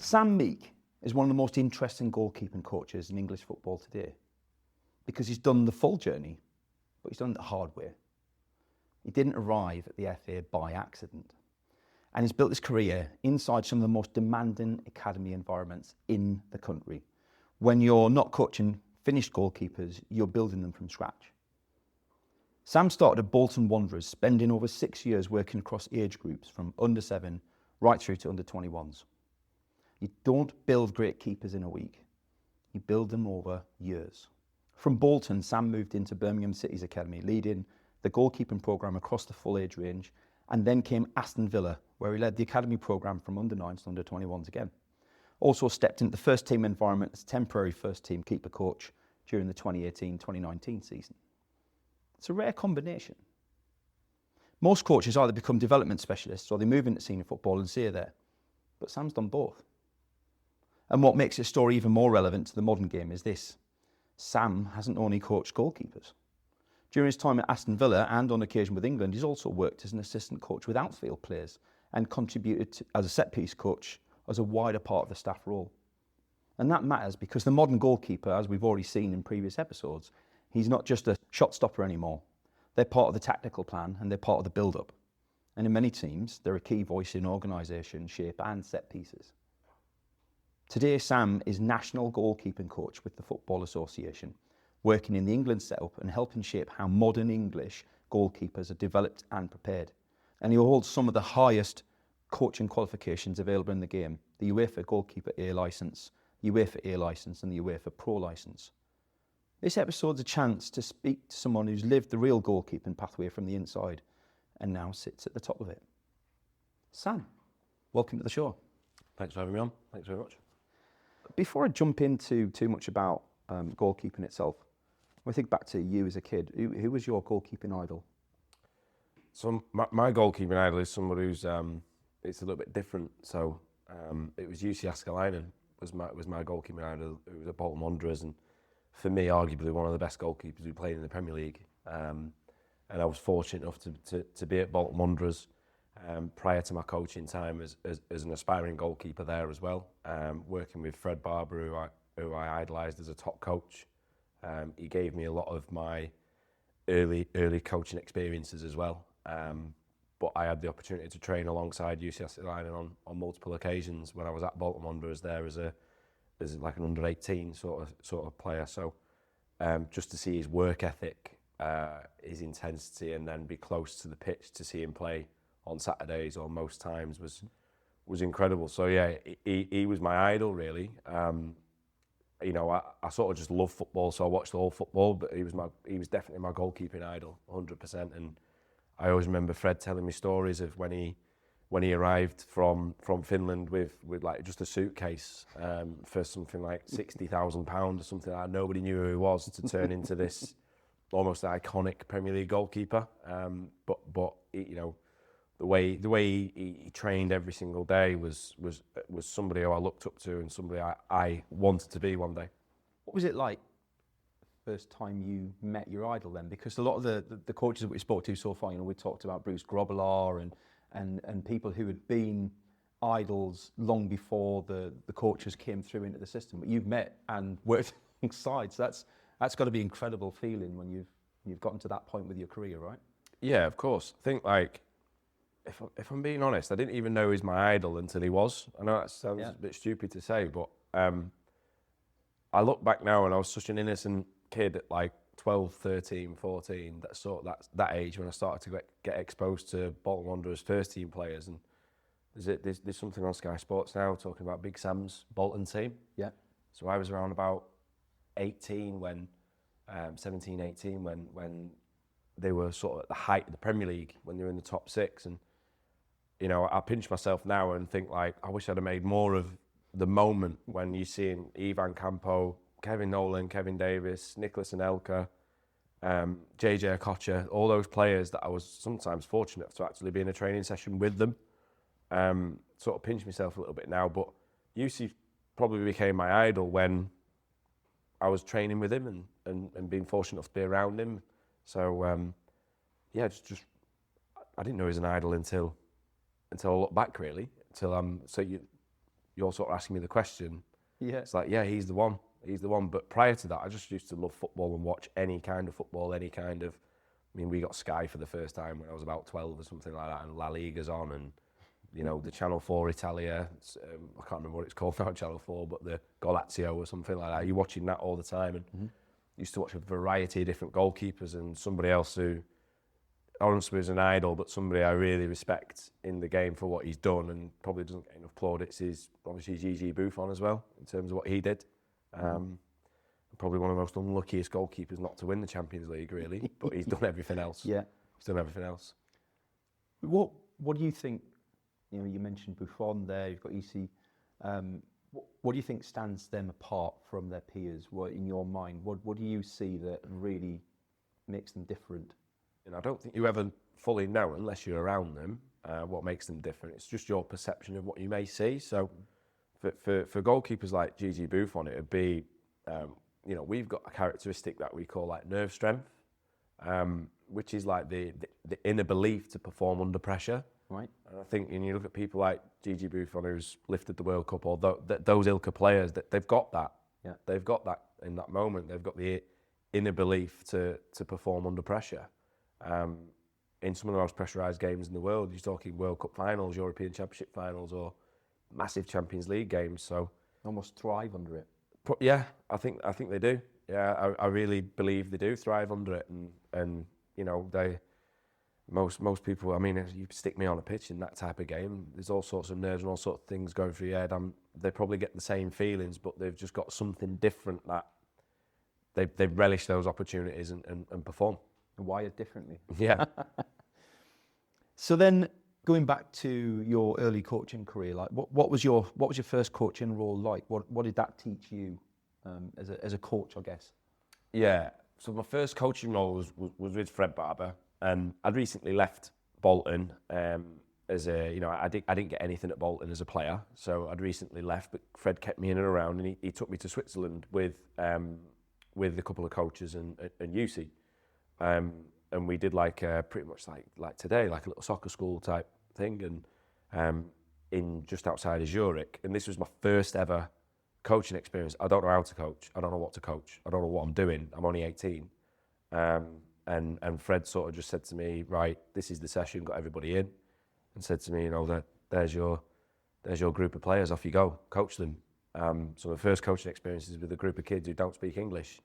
Sam Meek is one of the most interesting goalkeeping coaches in English football today because he's done the full journey, but he's done it the hard way. He didn't arrive at the FA by accident, and he's built his career inside some of the most demanding academy environments in the country. When you're not coaching finished goalkeepers, you're building them from scratch. Sam started at Bolton Wanderers, spending over 6 years working across age groups from under 7 right through to under 21s. You don't build great keepers in a week. You build them over years. From Bolton, Sam moved into Birmingham City's academy, leading the goalkeeping programme across the full age range, and then came Aston Villa, where he led the academy programme from under 9s to under 21s again. Also stepped into the first team environment as temporary first team keeper coach during the 2018-2019 season. It's a rare combination. Most coaches either become development specialists or they move into senior football and stay there. But Sam's done both. And what makes his story even more relevant to the modern game is this. Sam hasn't only coached goalkeepers. During his time at Aston Villa and on occasion with England, he's also worked as an assistant coach with outfield players and contributed as a set-piece coach as a wider part of the staff role. And that matters because the modern goalkeeper, as we've already seen in previous episodes, he's not just a shot stopper anymore. They're part of the tactical plan and they're part of the build-up. And in many teams, they're a key voice in organisation, shape and set pieces. Today, Sam is national goalkeeping coach with the Football Association, working in the England setup and helping shape how modern English goalkeepers are developed and prepared. And he holds some of the highest coaching qualifications available in the game: the UEFA Goalkeeper A licence, UEFA A licence and the UEFA Pro licence. This episode's a chance to speak to someone who's lived the real goalkeeping pathway from the inside and now sits at the top of it. Sam, welcome to the show. Thanks for having me on. Thanks very much. Before I jump into too much about goalkeeping itself, when I think back to you as a kid, who was your goalkeeping idol? So my goalkeeping idol is someone who's it's a little bit different. So it was Jussi Jääskeläinen was my goalkeeping idol. It was at Bolton Wanderers, and for me, arguably one of the best goalkeepers who played in the Premier League. And I was fortunate enough to be at Bolton Wanderers prior to my coaching time as an aspiring goalkeeper there as well, working with Fred Barber, who I idolised as a top coach. He gave me a lot of my early coaching experiences as well. But I had the opportunity to train alongside Jussi Jääskeläinen on multiple occasions when I was at Bolton Wanderers there as like an under-18 sort of player. So just to see his work ethic, his intensity, and then be close to the pitch to see him play on Saturdays or most times was incredible. So yeah, he was my idol really. You know, I sort of just love football, so I watched all football, but he was definitely my goalkeeping idol, 100%. And I always remember Fred telling me stories of when he arrived from Finland with like just a suitcase for something like £60,000 or something like that. Nobody knew who he was, to turn into this almost iconic Premier League goalkeeper. But you know, the way he trained every single day was somebody who I looked up to and somebody I wanted to be one day. What was it like first time you met your idol then? Because a lot of the coaches that we spoke to so far, you know, we talked about Bruce Grobbelaar and people who had been idols long before the coaches came through into the system. But you've met and worked alongside, so that's got to be an incredible feeling when you've gotten to that point with your career, right? Yeah, of course. I think, like, if I'm being honest, I didn't even know he was my idol until he was. I know that sounds a bit stupid to say, but I look back now and I was such an innocent kid at like 12, 13, 14, that age when I started to get exposed to Bolton Wanderers first team players. And there's something on Sky Sports now talking about Big Sam's Bolton team. Yeah. So I was around about 18 when, 17, 18 when they were sort of at the height of the Premier League, when they were in the top 6. And, you know, I pinch myself now and think, like, I wish I'd have made more of the moment when you're seeing Ivan Campo, Kevin Nolan, Kevin Davis, Nicholas Anelka, JJ Okocha, all those players that I was sometimes fortunate to actually be in a training session with them. Sort of pinch myself a little bit now, but Jussi probably became my idol when I was training with him and being fortunate enough to be around him. So yeah, just I didn't know he was an idol until I look back, really. you're sort of asking me the question. Yeah. It's like, yeah, he's the one. He's the one. But prior to that, I just used to love football and watch any kind of football, any kind of... I mean, we got Sky for the first time when I was about 12 or something like that, and La Liga's on, and, you know, the Channel 4 Italia, I can't remember what it's called now, Channel 4, but the Golazio or something like that. You're watching that all the time, and used to watch a variety of different goalkeepers, and somebody else who, honestly, is an idol, but somebody I really respect in the game for what he's done, and probably doesn't get enough plaudits, is obviously Gigi Buffon as well, in terms of what he did. Probably one of the most unluckiest goalkeepers not to win the Champions League, really, but he's done everything else. Yeah. He's done everything else. What do you think, you know, you mentioned Buffon there, you've got EC, what do you think stands them apart from their peers? What, in your mind, what do you see that really makes them different? And I don't think you ever fully know, unless you're around them, what makes them different. It's just your perception of what you may see. So for goalkeepers like Gigi Buffon, it would be, you know, we've got a characteristic that we call like nerve strength, which is like the inner belief to perform under pressure. Right. And I think when you look at people like Gigi Buffon, who's lifted the World Cup, or those ilk of players, that they've got that. Yeah. They've got that in that moment. They've got the inner belief to perform under pressure. In some of the most pressurised games in the world, you're talking World Cup finals, European Championship finals, or massive Champions League games. So almost thrive under it. Yeah, I think they do. Yeah, I really believe they do thrive under it, and you know, most people. I mean, if you stick me on a pitch in that type of game, there's all sorts of nerves and all sorts of things going through your head. They probably get the same feelings, but they've just got something different that they relish those opportunities and perform. Wired differently. Yeah. So then, going back to your early coaching career, like what was your first coaching role like? What did that teach you as a coach, I guess? Yeah. So my first coaching role was with Fred Barber, and I'd recently left Bolton as a, you know, I didn't get anything at Bolton as a player, so I'd recently left, but Fred kept me in and around, and he took me to Switzerland with a couple of coaches and UC. And we did like pretty much like today, like a little soccer school type thing, and in just outside of Zurich. And this was my first ever coaching experience. I don't know how to coach. I don't know what to coach. I don't know what I'm doing. I'm only 18. And Fred sort of just said to me, right, this is the session, got everybody in, and said to me, you know, there's your group of players, off you go, coach them. So my first coaching experience is with a group of kids who don't speak English,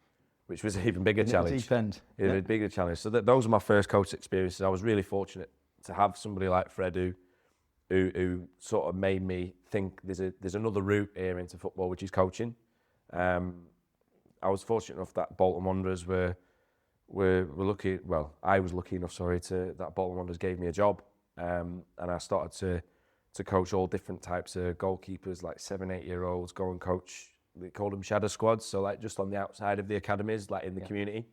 which was an even bigger challenge. Deep end. It was a bigger challenge. So those were my first coaching experiences. I was really fortunate to have somebody like Fred who sort of made me think there's another route here into football, which is coaching. I was fortunate enough that Bolton Wanderers were lucky. Well, I was lucky enough, that Bolton Wanderers gave me a job, and I started to coach all different types of goalkeepers, like 7-8-year-olds, go and coach. They called them shadow squads, so like just on the outside of the academies, like in the community.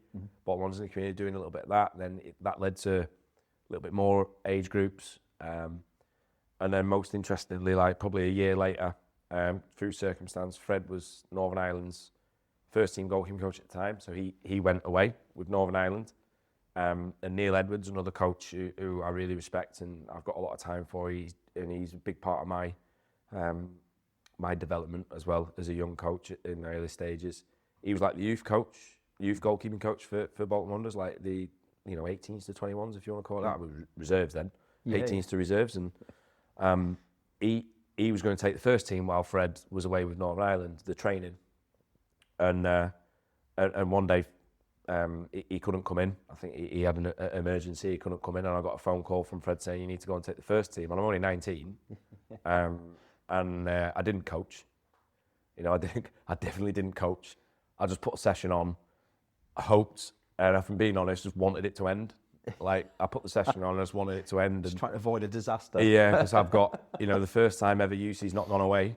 Bolton Wanderers in the community doing a little bit of that. Then that led to a little bit more age groups. And then most interestingly, like probably a year later, through circumstance, Fred was Northern Ireland's first team goalkeeping coach at the time. So he went away with Northern Ireland. And Neil Edwards, another coach who I really respect and I've got a lot of time for. He's a big part of my development as well as a young coach in the early stages. He was like the youth goalkeeping coach for Bolton Wanderers, like the 18s to 21s, if you want to call it that. Reserves then, 18s to reserves, and he was going to take the first team while Fred was away with Northern Ireland, the training, and one day he couldn't come in. I think he had an emergency. He couldn't come in, and I got a phone call from Fred saying you need to go and take the first team. And I'm only 19. And I didn't coach. I definitely didn't coach. I just put a session on. I hoped, and if I'm being honest, just wanted it to end. Like, I put the session on, I just wanted it to end. Just trying to avoid a disaster. Yeah, because I've got, the first time ever UC's not gone away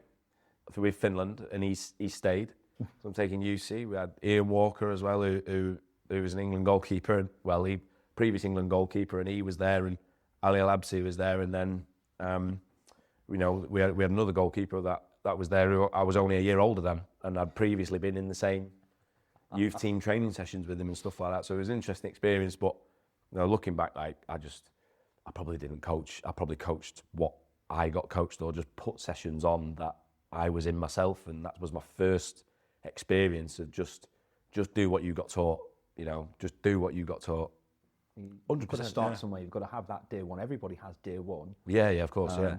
with Finland, and he stayed. So I'm taking UC. We had Ian Walker as well, who was an England goalkeeper, and he previous England goalkeeper, and he was there, and Ali Al-Absi was there, and then we had another goalkeeper that was there who I was only a year older than, and I'd previously been in the same youth team training sessions with him and stuff like that. So it was an interesting experience, but looking back, I probably didn't coach. I probably coached what I got coached, or just put sessions on that I was in myself, and that was my first experience of just do what you got taught. You know, just do what you got taught. 100%. You've got to start somewhere. You've got to have that day one. Everybody has day one. Yeah, of course, yeah.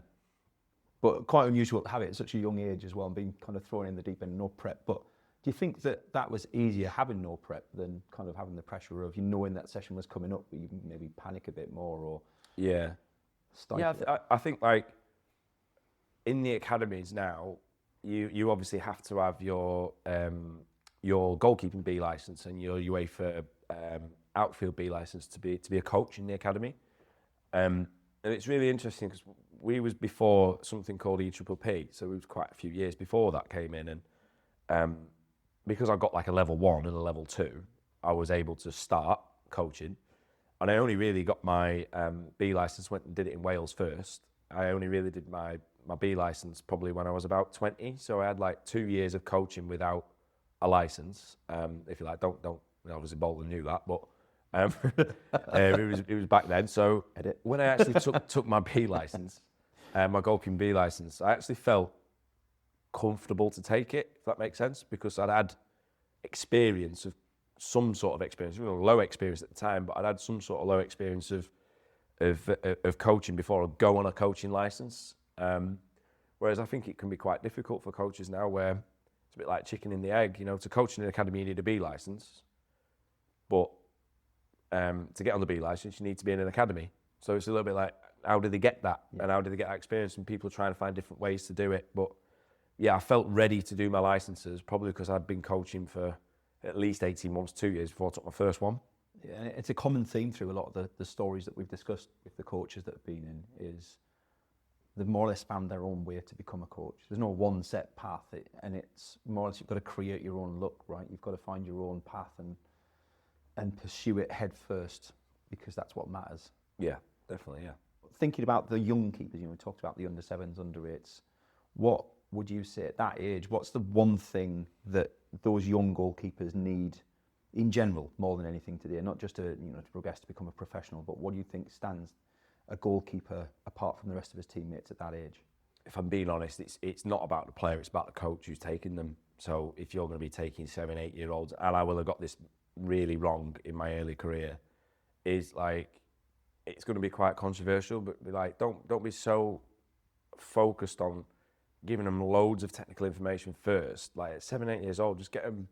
But quite unusual to have it at such a young age as well, and being kind of thrown in the deep end, no prep. But do you think that was easier having no prep than kind of having the pressure of knowing that session was coming up, but you maybe panic a bit more or I think like in the academies now, you obviously have to have your goalkeeping B license and your UEFA outfield B license to be a coach in the academy. And it's really interesting because we was before something called EPPP, so it was quite a few years before that came in, and because I got like a level 1 and a level 2, I was able to start coaching, and I only really got my B license, went and did it in Wales first. I only really did my B license probably when I was about 20, so I had like 2 years of coaching without a license. If you like, don't obviously Bolton knew that, but it was back then. So when I actually took my B license, my goalkeeping B license, I actually felt comfortable to take it, if that makes sense, because I'd had experience of some sort of experience, low experience at the time, but I'd had some sort of low experience of coaching before I go on a coaching license. Whereas I think it can be quite difficult for coaches now, where it's a bit like chicken and the egg. You know, to coach in an academy you need a B license, but to get on the B license you need to be in an academy. So it's a little bit like, how did they get that? And how did they get that experience? And people are trying to find different ways to do it. But yeah, I felt ready to do my licenses, probably because I'd been coaching for at least 18 months, 2 years before I took my first one. Yeah, and it's a common theme through a lot of the stories that we've discussed with the coaches that have been in, is they've more or less found their own way to become a coach. There's no one set path, and it's more or less you've got to create your own look, right? You've got to find your own path and pursue it head first, because that's what matters. Yeah, definitely, yeah. Thinking about the young keepers, we talked about the under 7s, under 8s. What would you say at that age, what's the one thing that those young goalkeepers need in general, more than anything today, not just to progress to become a professional, but what do you think stands a goalkeeper apart from the rest of his teammates at that age? If I'm being honest, it's not about the player, it's about the coach who's taking them. So if you're going to be taking 7, 8 year olds, and I will have got this really wrong in my early career, is like, it's going to be quite controversial, but be like, don't be so focused on giving them loads of technical information first. Like at 7, 8 years old, just get them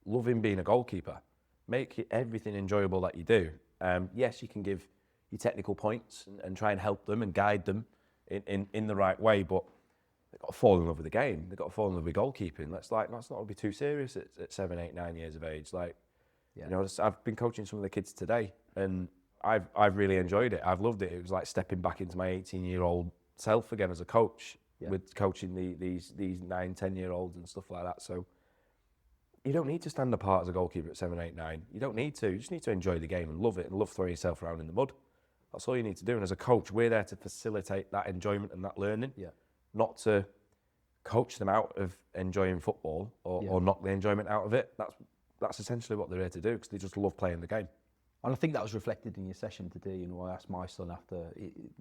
loving being a goalkeeper. Make everything enjoyable that you do. Yes, you can give your technical points and try and help them and guide them in the right way, but they've got to fall in love with the game. They've got to fall in love with goalkeeping. Let's not be too serious at 7, 8, 9 years of age. Like, I've been coaching some of the kids today, and I've really enjoyed it. I've loved it. It was like stepping back into my 18-year-old self again as a coach, with coaching these 9, 10-year-olds and stuff like that. So you don't need to stand apart as a goalkeeper at 7, 8, 9. You don't need to. You just need to enjoy the game and love it and love throwing yourself around in the mud. That's all you need to do. And as a coach, we're there to facilitate that enjoyment and that learning, not to coach them out of enjoying football or knock the enjoyment out of it. That's essentially what they're here to do, because they just love playing the game. And I think that was reflected in your session today. I asked my son after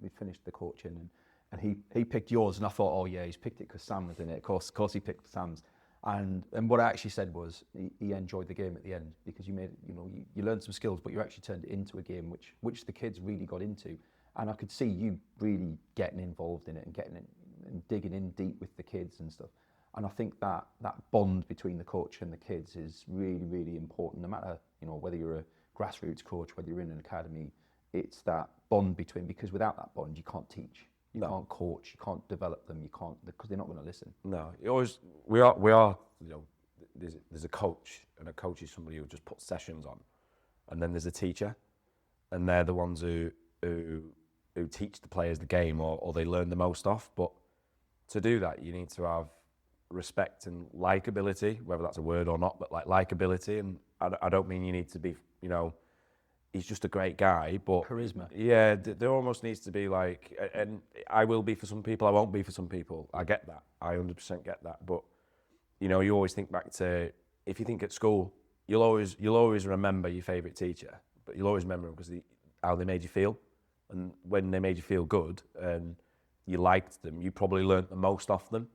we finished the coaching, and he picked yours, and I thought, oh yeah, he's picked it because Sam was in it. Of course he picked Sam's. And what I actually said was he enjoyed the game at the end, because you made you learned some skills, but you actually turned it into a game which the kids really got into, and I could see you really getting involved in it and getting it and digging in deep with the kids and stuff. And I think that bond between the coach and the kids is really, really important. No matter whether you're a grassroots coach, whether you're in an academy, it's that bond between, because without that bond you can't teach. You can't coach, you can't develop them, you can't, because they're not going to listen. No, we are. There's a coach, and a coach is somebody who just puts sessions on, and then there's a teacher, and they're the ones who teach the players the game, or they learn the most off. But to do that, you need to have respect and likability, whether that's a word or not, but like likability. And I don't mean you need to be, he's just a great guy, but charisma. Yeah, there almost needs to be like, and I will be for some people, I won't be for some people. I get that. I 100% get that. But you always think back to, if you think at school, you'll always remember your favourite teacher, but you'll always remember them because how they made you feel, and when they made you feel good and you liked them, you probably learnt the most off them.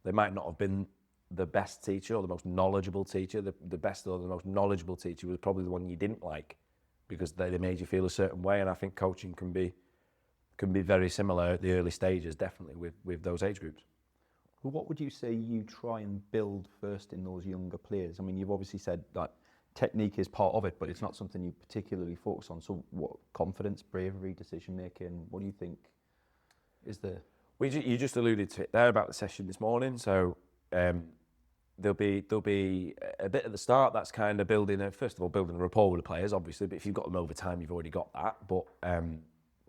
They might not have been the best teacher or the most knowledgeable teacher. The best or the most knowledgeable teacher was probably the one you didn't like because they made you feel a certain way. And I think coaching can be very similar at the early stages, definitely with those age groups. Well, what would you say you try and build first in those younger players? I mean, you've obviously said that technique is part of it, but it's not something you particularly focus on. So what, confidence, bravery, decision making, what do you think is the... You just alluded to it there about the session this morning. So there'll be a bit at the start that's kind of building a rapport with the players, obviously, but if you've got them over time, you've already got that. But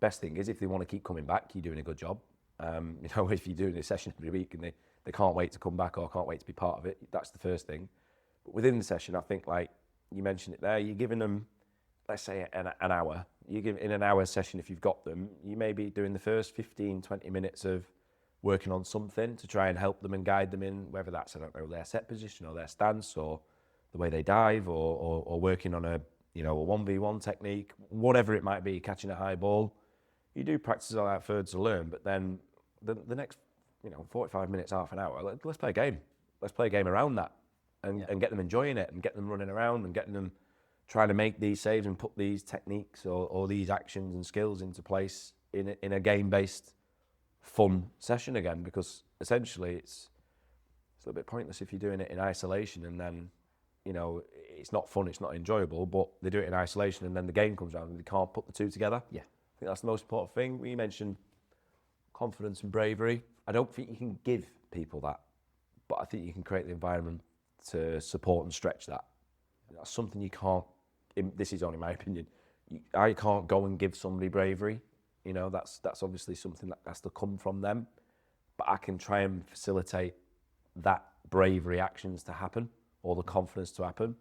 best thing is if they want to keep coming back, you're doing a good job. If you're doing a session every week and they can't wait to come back or can't wait to be part of it, that's the first thing. But within the session, I think, like you mentioned it there, you're giving them, let's say, an hour. In an hour session, if you've got them, you may be doing the first 15, 20 minutes of working on something to try and help them and guide them in, whether that's, I don't know, their set position or their stance or the way they dive or working on a 1v1 technique, whatever it might be, catching a high ball. You do practice all that further to learn, but then the next 45 minutes, half an hour, let's play a game. Let's play a game around that and get them enjoying it and get them running around and getting them trying to make these saves and put these techniques or these actions and skills into place in a game-based fun session again, because essentially it's a little bit pointless if you're doing it in isolation and then it's not fun, it's not enjoyable, but they do it in isolation and then the game comes around and they can't put the two together. Yeah. I think that's the most important thing. We mentioned confidence and bravery. I don't think you can give people that, but I think you can create the environment to support and stretch that. That's something you can't, this is only my opinion, I can't go and give somebody bravery. That's obviously something that has to come from them, but I can try and facilitate that bravery actions to happen or the confidence to happen.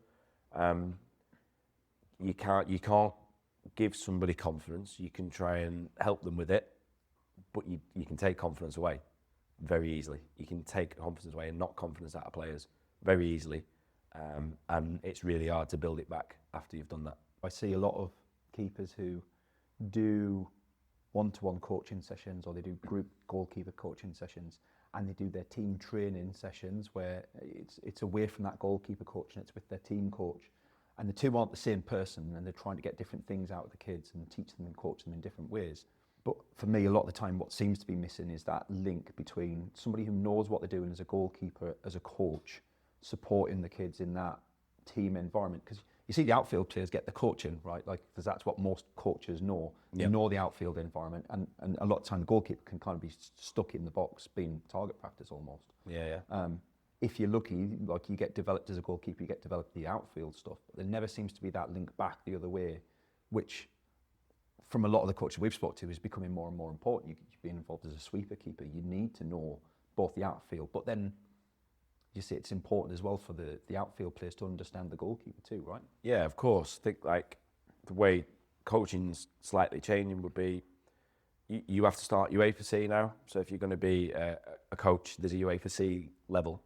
You can't give somebody confidence. You can try and help them with it, but you can take confidence away very easily. You can take confidence away and knock confidence out of players very easily, and it's really hard to build it back after you've done that. I see a lot of keepers who do one-to-one coaching sessions or they do group goalkeeper coaching sessions and they do their team training sessions where it's away from that goalkeeper coach and it's with their team coach, and the two aren't the same person and they're trying to get different things out of the kids and teach them and coach them in different ways. But for me, a lot of the time what seems to be missing is that link between somebody who knows what they're doing as a goalkeeper, as a coach, supporting the kids in that team environment. Because you see the outfield players get the coaching, right? Because that's what most coaches know. They know the outfield environment, and a lot of time the goalkeeper can kind of be stuck in the box being target practice almost. If you're lucky, like you get developed as a goalkeeper, you get developed the outfield stuff, but there never seems to be that link back the other way, which from a lot of the coaches we've spoken to is becoming more and more important. You being involved as a sweeper keeper, you need to know both the outfield, but then you see it's important as well for the outfield players to understand the goalkeeper too, right? Yeah, of course. I think like the way coaching's slightly changing would be you have to start UEFA C now. So if you're going to be a coach, there's a UEFA C level,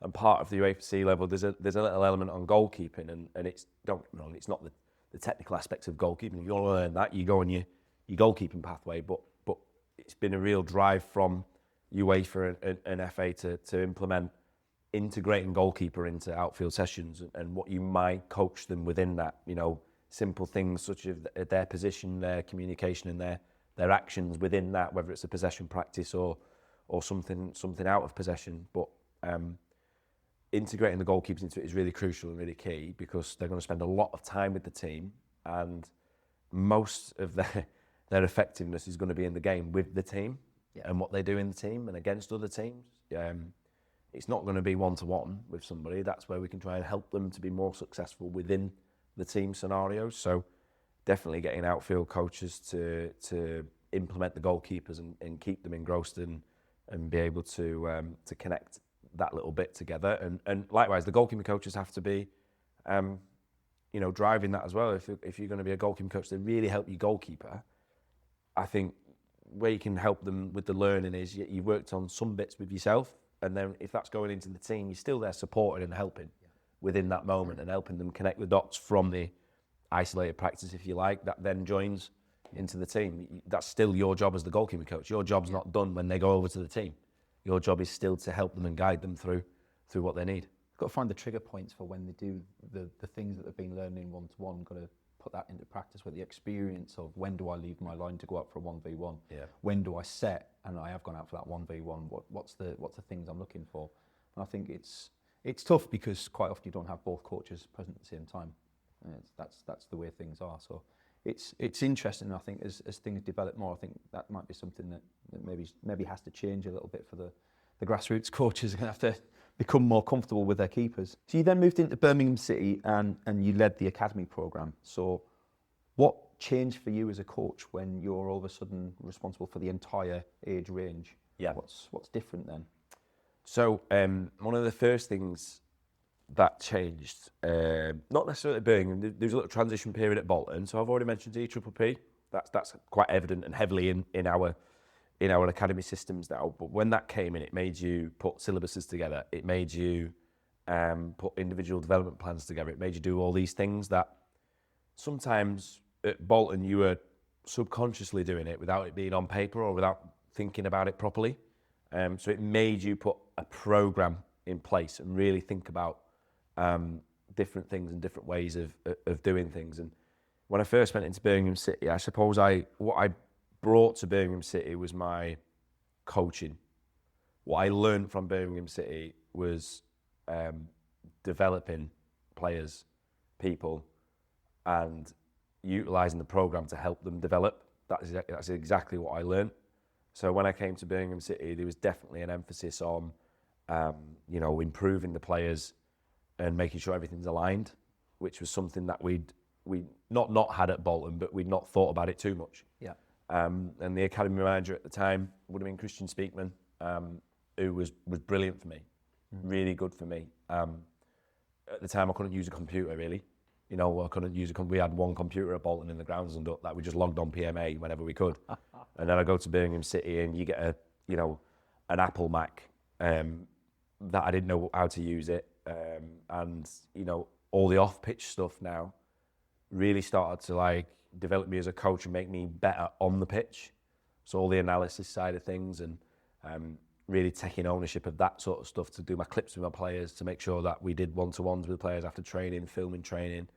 and part of the UEFA C level there's a little element on goalkeeping, and it's not the technical aspects of goalkeeping. If you want to learn that, you go on your goalkeeping pathway. But it's been a real drive from UEFA and FA to implement integrating goalkeeper into outfield sessions and what you might coach them within that. Simple things such as their position, their communication, and their actions within that, whether it's a possession practice or something out of possession. But integrating the goalkeepers into it is really crucial and really key, because they're going to spend a lot of time with the team, and most of their effectiveness is going to be in the game with the team and what they do in the team and against other teams. It's not going to be one-to-one with somebody. That's where we can try and help them to be more successful within the team scenarios. So definitely getting outfield coaches to implement the goalkeepers and keep them engrossed and be able to connect that little bit together. And likewise, the goalkeeping coaches have to be, driving that as well. If you're going to be a goalkeeping coach to really help your goalkeeper, I think where you can help them with the learning is you worked on some bits with yourself, and then if that's going into the team, you're still there supporting and helping within that moment and helping them connect the dots from the isolated practice, if you like, that then joins into the team. That's still your job as the goalkeeping coach. Your job's not done when they go over to the team. Your job is still to help them and guide them through what they need. Got to find the trigger points for when they do the things that they've been learning one-to-one. Got to put that into practice with the experience of when do I leave my line to go out for a 1v1? Yeah. When do I set and I have gone out for that 1v1? What's the things I'm looking for? And I think it's tough because quite often you don't have both coaches present at the same time. And that's the way things are. So it's interesting. I think as things develop more, I think that might be something that maybe has to change a little bit for the grassroots coaches. Are going to have to become more comfortable with their keepers. So you then moved into Birmingham City and you led the academy programme. So what changed for you as a coach when you're all of a sudden responsible for the entire age range? Yeah. What's different then? So one of the first things that changed, not necessarily at Birmingham, there was a little transition period at Bolton. So I've already mentioned EPPP. That's quite evident and heavily in our academy systems now. But when that came in, it made you put syllabuses together. It made you put individual development plans together. It made you do all these things that sometimes at Bolton you were subconsciously doing it without it being on paper or without thinking about it properly. So it made you put a programme in place and really think about different things and different ways of doing things. And when I first went into Birmingham City, I suppose what I brought to Birmingham City was my coaching. What I learned from Birmingham City was developing players, people, and utilising the programme to help them develop. That's exactly what I learned. So when I came to Birmingham City, there was definitely an emphasis on, improving the players and making sure everything's aligned, which was something that we not had at Bolton, but we'd not thought about it too much. Yeah. And the academy manager at the time would have been Christian Speakman, who was brilliant for me, really good for me. At the time, I couldn't use a computer really. I couldn't use we had one computer at Bolton in the grounds and that we just logged on PMA whenever we could. And then I go to Birmingham City and you get an Apple Mac that I didn't know how to use it. And all the off-pitch stuff now really started to develop me as a coach and make me better on the pitch. So all the analysis side of things and really taking ownership of that sort of stuff, to do my clips with my players, to make sure that we did one-to-ones with players after training, filming training,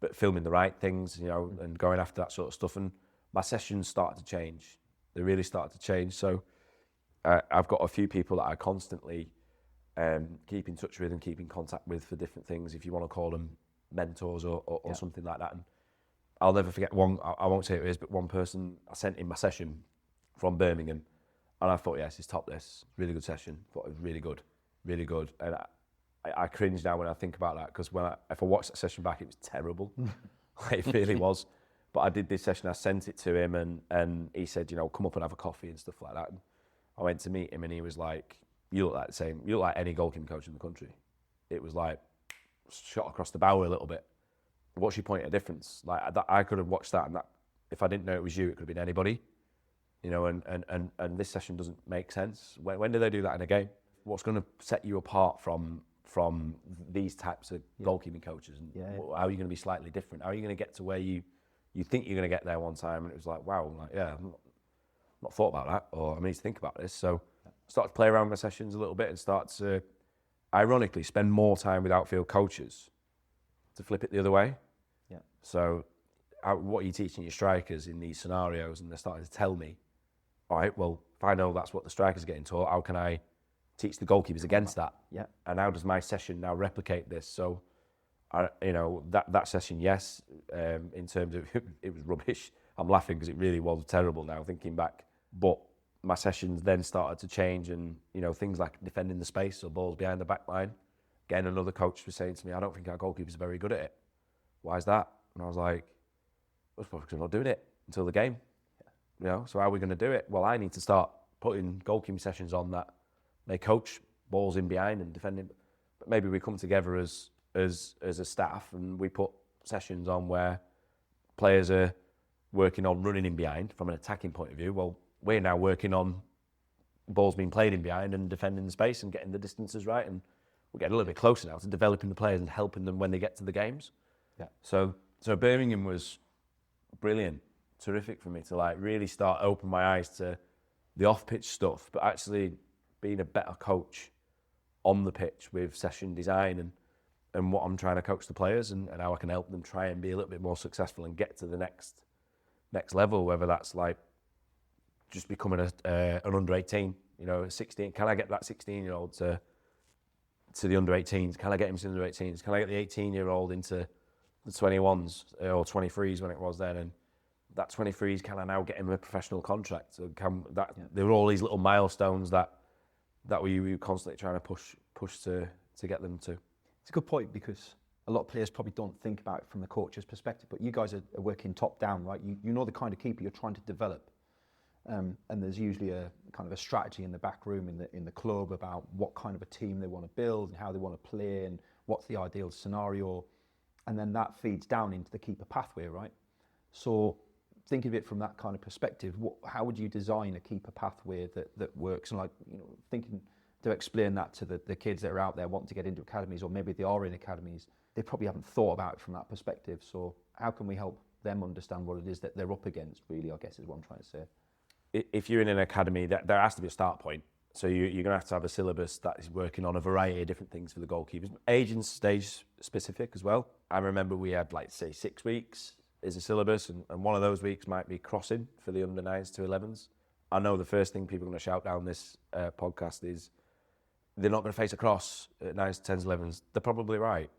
but filming the right things, and going after that sort of stuff. And my sessions started to change. They really started to change. So I've got a few people that I constantly keep in touch with and keep in contact with for different things, if you want to call them mentors or something like that. And I'll never forget one, I won't say who it is, but one person I sent in my session from Birmingham, and I thought, yes, it's top this. Really good session. Thought it was really good, really good. And I cringe now when I think about that, because if I watch that session back, it was terrible. It really was. But I did this session, I sent it to him, and he said, come up and have a coffee and stuff like that. And I went to meet him, and he was like, you look like any goalkeeping coach in the country. It was like shot across the bow a little bit. What's your point of difference? I could have watched that, and that, if I didn't know it was you, it could have been anybody. And this session doesn't make sense. When do they do that in a game? What's going to set you apart from these types of goalkeeping coaches? And how are you going to be slightly different? How are you going to get to where you think you're going to get there one time? And it was like, wow, I've not thought about that, or I need to think about this. So I started to play around with my sessions a little bit and start to, ironically, spend more time with outfield coaches to flip it the other way. Yeah. So what are you teaching your strikers in these scenarios? And they're starting to tell me, all right, well, if I know that's what the strikers are getting taught, how can I teach the goalkeepers against that? Yeah. And how does my session now replicate this? So, that session, yes, in terms of it was rubbish. I'm laughing because it really was terrible now, thinking back. But my sessions then started to change, and things like defending the space or balls behind the back line. Again, another coach was saying to me, I don't think our goalkeepers are very good at it. Why is that? And I was like, well, because we're not doing it until the game. So how are we going to do it? Well, I need to start putting goalkeeping sessions on that they coach balls in behind and defending. But maybe we come together as a staff and we put sessions on where players are working on running in behind from an attacking point of view. Well, we're now working on balls being played in behind and defending the space and getting the distances right. And we're getting a little bit closer now to developing the players and helping them when they get to the games. Yeah. So Birmingham was brilliant. Terrific for me to really start open my eyes to the off-pitch stuff, but actually being a better coach on the pitch with session design and what I'm trying to coach the players and how I can help them try and be a little bit more successful and get to the next level, whether that's like just becoming an under 18, 16. Can I get that 16-year-old to the under 18s? Can I get him to the under 18s? Can I get the 18-year-old into the 21s or 23s when it was then? And that 23s, can I now get him a professional contract? So there were all these little milestones that we were constantly trying to push to get them to. It's a good point, because a lot of players probably don't think about it from the coach's perspective, but you guys are working top down, right? You know the kind of keeper you're trying to develop. And there's usually a kind of a strategy in the back room in the club about what kind of a team they want to build and how they want to play and what's the ideal scenario. And then that feeds down into the keeper pathway, right? So think of it from that kind of perspective. How would you design a keeper pathway that works? And thinking to explain that to the kids that are out there wanting to get into academies, or maybe they are in academies, they probably haven't thought about it from that perspective. So how can we help them understand what it is that they're up against, really, I guess is what I'm trying to say. If you're in an academy, there has to be a start point. So you're going to have a syllabus that is working on a variety of different things for the goalkeepers. Age and stage specific as well. I remember we had, say 6 weeks is a syllabus, and one of those weeks might be crossing for the under 9s to 11s. I know the first thing people are going to shout down this podcast is they're not going to face a cross at 9s, 10s, 11s. They're probably right.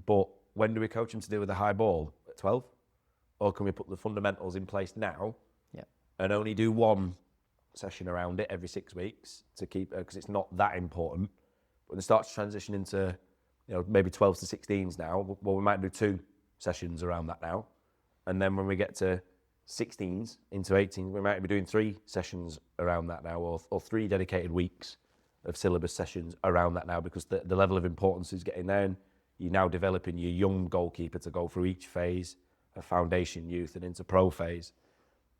But when do we coach them to deal with a high ball? At 12? Or can we put the fundamentals in place now and only do one session around it every 6 weeks to keep, because it's not that important. When it starts to transition into, maybe 12s to 16s now, well, we might do 2 sessions around that now. And then when we get to 16s into 18s, we might be doing 3 sessions around that now, or 3 dedicated weeks of syllabus sessions around that now, because the level of importance is getting there, and you're now developing your young goalkeeper to go through each phase of foundation, youth, and into pro phase.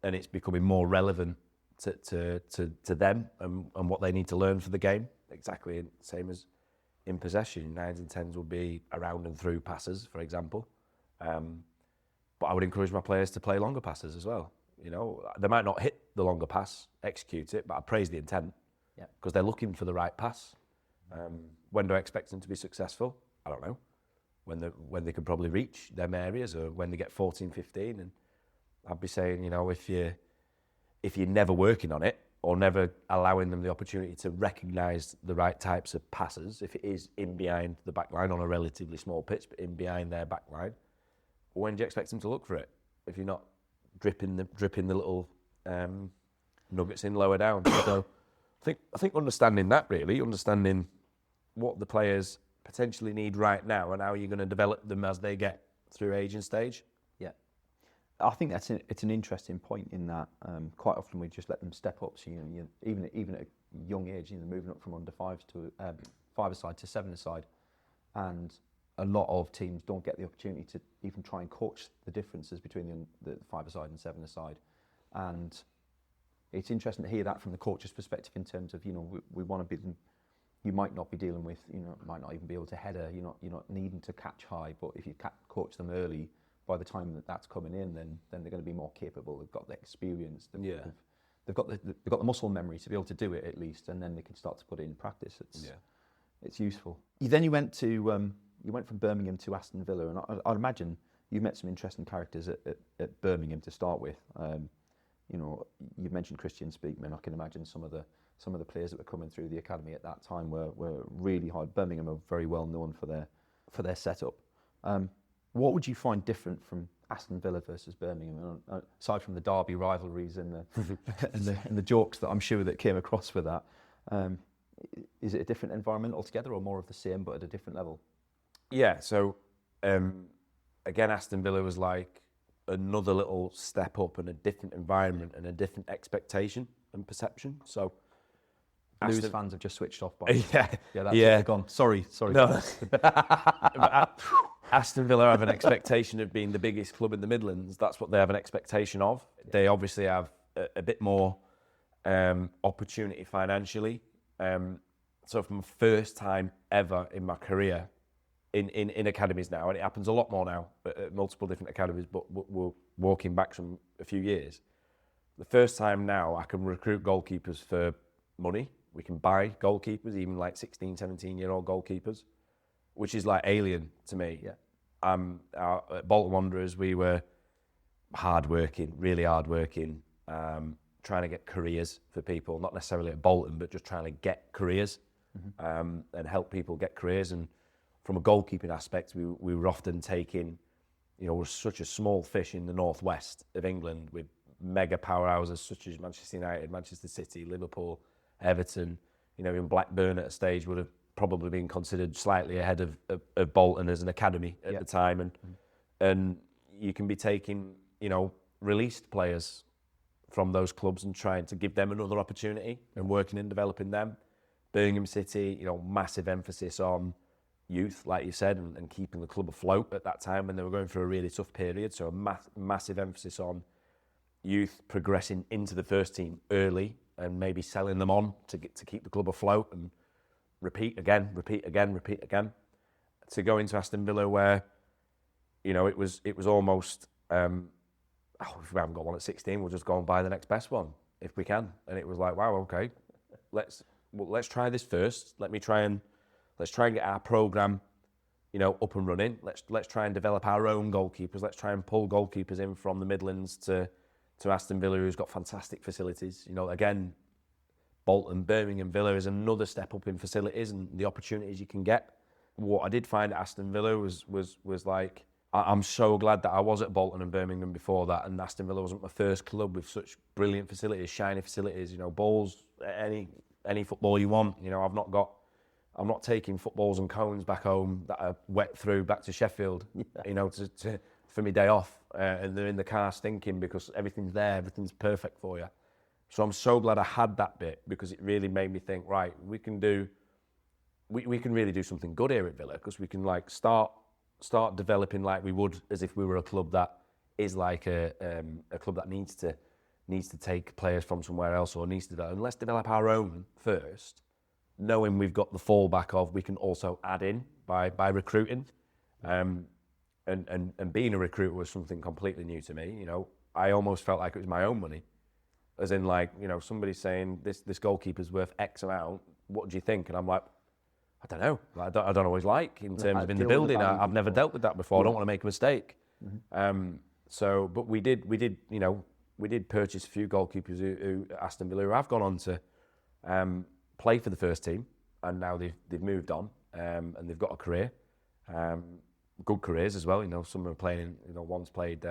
And it's becoming more relevant to them and what they need to learn for the game. Exactly the same as in possession. 9s and 10s will be around and through passes, for example. But I would encourage my players to play longer passes as well. They might not hit the longer pass, execute it, but I praise the intent because they're looking for the right pass. When do I expect them to be successful? I don't know. When they can probably reach them areas, or when they get 14, 15. And I'd be saying, if you're never working on it or never allowing them the opportunity to recognise the right types of passes, if it is in behind the back line on a relatively small pitch, but in behind their back line, when do you expect them to look for it? If you're not dripping the little nuggets in lower down. So I think understanding that, really, understanding what the players potentially need right now and how you're going to develop them as they get through age and stage. I think it's an interesting point in that quite often we just let them step up. So even at a young age, moving up from under 5s to 5-a-side to 7-a-side, and a lot of teams don't get the opportunity to even try and coach the differences between the 5-a-side and 7-a-side. And it's interesting to hear that from the coach's perspective in terms of we want to be. You might not be dealing with might not even be able to header. You're not needing to catch high, but if you coach them early, by the time that's coming in, then they're going to be more capable. They've got the experience. They've got the muscle memory to be able to do it at least, and then they can start to put it in practice. It's useful. You went from Birmingham to Aston Villa, and I'd imagine you've met some interesting characters at Birmingham to start with. You've mentioned Christian Speakman. I can imagine some of the players that were coming through the academy at that time were really hard. Birmingham are very well known for their setup. What would you find different from Aston Villa versus Birmingham, aside from the derby rivalries and the jokes that I'm sure that came across with that? Is it a different environment altogether, or more of the same but at a different level? Yeah. So again, Aston Villa was like another little step up and a different environment and a different expectation and perception. So Blues fans have just switched off. By that's it, gone. Sorry. No. Aston Villa have an expectation of being the biggest club in the Midlands. That's what they have an expectation of. They obviously have a bit more opportunity financially. So from the first time ever in my career in academies now, and it happens a lot more now at multiple different academies, but we're walking back a few years. The first time now I can recruit goalkeepers for money we can buy goalkeepers, even like 16, 17-year-old goalkeepers, which is like alien to me. Yeah. At Bolton Wanderers, we were hardworking, really hardworking, trying to get careers for people, not necessarily at Bolton, but just trying to get careers and help people get careers. And from a goalkeeping aspect, we were often taking, we're such a small fish in the northwest of England with mega powerhouses such as Manchester United, Manchester City, Liverpool, Everton. Even Blackburn at a stage would have probably been considered slightly ahead of Bolton as an academy at the time. And you can be taking, released players from those clubs and trying to give them another opportunity and working and developing them. Birmingham City, massive emphasis on youth, like you said, and keeping the club afloat at that time when they were going through a really tough period. So a massive emphasis on youth progressing into the first team early and maybe selling them on to keep the club afloat and repeat again. To go into Aston Villa where, it was almost, if we haven't got one at 16, we'll just go and buy the next best one if we can. And it was like, wow, okay, let's try this first. Let's try and get our programme, up and running. Let's try and develop our own goalkeepers. Let's try and pull goalkeepers in from the Midlands to Aston Villa, who's got fantastic facilities. Again, Bolton, Birmingham, Villa is another step up in facilities and the opportunities you can get. What I did find at Aston Villa was like, I'm so glad that I was at Bolton and Birmingham before that, and Aston Villa wasn't my first club with such brilliant facilities, shiny facilities, balls, any football you want. I'm not taking footballs and cones back home that are wet through back to Sheffield, for my day off, and they're in the car stinking because everything's there, everything's perfect for you. So I'm so glad I had that bit because it really made me think, right, we can really do something good here at Villa because we can start developing like we would as if we were a club that is like a club that needs to take players from somewhere else or needs to develop. And let's develop our own first, knowing we've got the fallback of we can also add in by recruiting. And being a recruiter was something completely new to me. I almost felt like it was my own money. As in somebody saying this goalkeeper's worth X amount, what do you think? And I'm like, I don't know. I don't always like in terms of in the building. I've never dealt with that before. I don't want to make a mistake. But we did purchase a few goalkeepers who Aston Villa who have gone on to play for the first team, and now they've moved on and they've got a career, good careers as well. Some are playing. One's played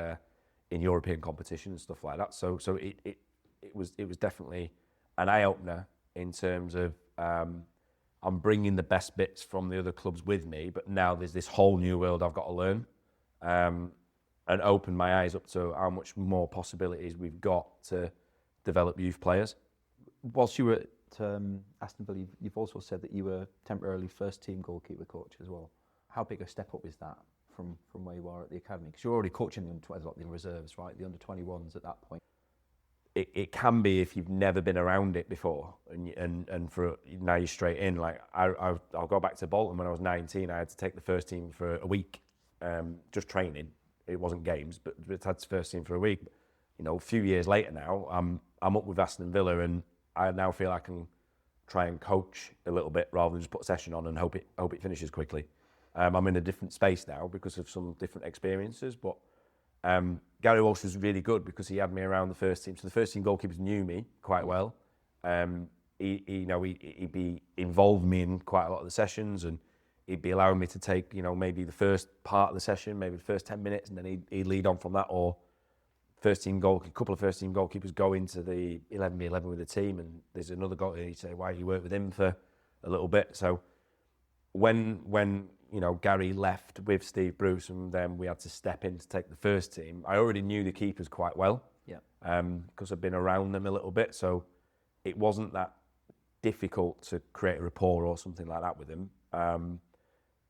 in European competition and stuff like that. So it was definitely an eye opener in terms of. I'm bringing the best bits from the other clubs with me, but now there's this whole new world I've got to learn and open my eyes up to how much more possibilities we've got to develop youth players. Whilst you were at Aston Villa, you've also said that you were temporarily first-team goalkeeper coach as well. How big a step up is that from where you are at the academy? Because you're already coaching the reserves, right? The under-21s at that point. It can be if you've never been around it before, and for now you're straight in. Like I'll go back to Bolton when I was 19. I had to take the first team for a week, just training. It wasn't games, but I had the first team for a week. A few years later now, I'm up with Aston Villa, and I now feel I can try and coach a little bit rather than just put a session on and hope it finishes quickly. I'm in a different space now because of some different experiences, but. Gary Walsh was really good because he had me around the first team. So the first team goalkeepers knew me quite well. He'd involve me in quite a lot of the sessions, and he'd be allowing me to take, maybe the first part of the session, maybe the first 10 minutes, and then he'd lead on from that. Or a couple of first team goalkeepers go into the 11v11 with the team, and there's another goalkeeper. He'd say, "Why you work with him for a little bit?" So when Gary left with Steve Bruce, and then we had to step in to take the first team. I already knew the keepers quite well, because I'd been around them a little bit, so it wasn't that difficult to create a rapport or something like that with them.